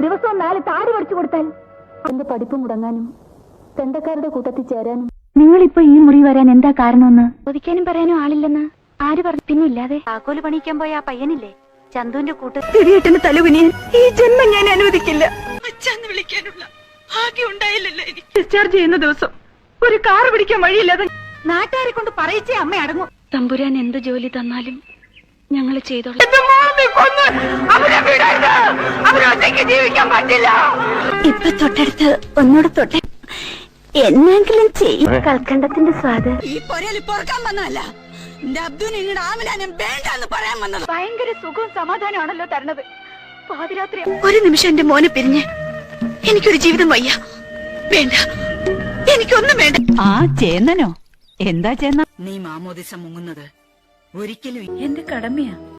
ദിവസവും 4 താടി പഠിച്ചു കൊടുത്താൽ എന്റെ പഠിപ്പ് മുടങ്ങാനും തെണ്ടക്കാരുടെ കൂട്ടത്തിൽ ചേരാനും. നിങ്ങളിപ്പോ ഈ മുറി വരാൻ എന്താ കാരണമെന്ന് ചോദിക്കാനും പറയാനും ആളില്ലെന്ന് ആര് പറഞ്ഞു? പിന്നില്ലാതെ താക്കോല് പണിയിക്കാൻ പോയ ആ പയ്യനില്ലേ ചന്തുവിന്റെ കൂട്ട് തിരിയിട്ടിന് തലകുനിയാൻ ഈ ജന്മം ഞാൻ അനുവദിക്കില്ല. അച്ഛന്ന് വിളിക്കാനുള്ള ഭാഗ്യം ഉണ്ടായില്ലല്ലോ എനിക്ക്. ഡിസ്ചാർജ് ചെയ്യുന്ന ദിവസം ഒരു കാർ പിടിക്കാൻ വഴിയില്ലാതെ നാട്ടുകാരെ കൊണ്ട് പറയിച്ചേ അമ്മ അടങ്ങും. തമ്പുരാൻ എന്ത് ജോലി തന്നാലും ഞങ്ങൾ ചെയ്തോളാം. ജീവിക്കാൻ പറ്റില്ല. ഇപ്പൊ തൊട്ടടുത്ത് ഒന്നോട് തൊട്ടെ എന്നെങ്കിലും ചെയ്യും. കൽക്കണ്ടത്തിന്റെ സ്വാദ് ഈ പൊരയിൽ പൊറക്കാൻ വന്നതല്ല. എന്റെ അബ്ദുന് നിങ്ങളുടെ ആമിനാനും വേണ്ടെന്ന് പറയാൻ വന്നത്. ഭയങ്കര സുഖവും സമാധാനമാണല്ലോ തരണത്. പാതിരാത്രി ഒരു നിമിഷം എന്റെ മോനെ പിരിഞ്ഞ് എനിക്കൊരു ജീവിതം വയ്യ. വേണ്ട, എനിക്കൊന്നും വേണ്ട. ആ ചേന്നനോ? എന്താ ചേന്ന? നീ മാമോദിസം മുങ്ങുന്നത് ഒരിക്കലും എന്റെ കടമയാ.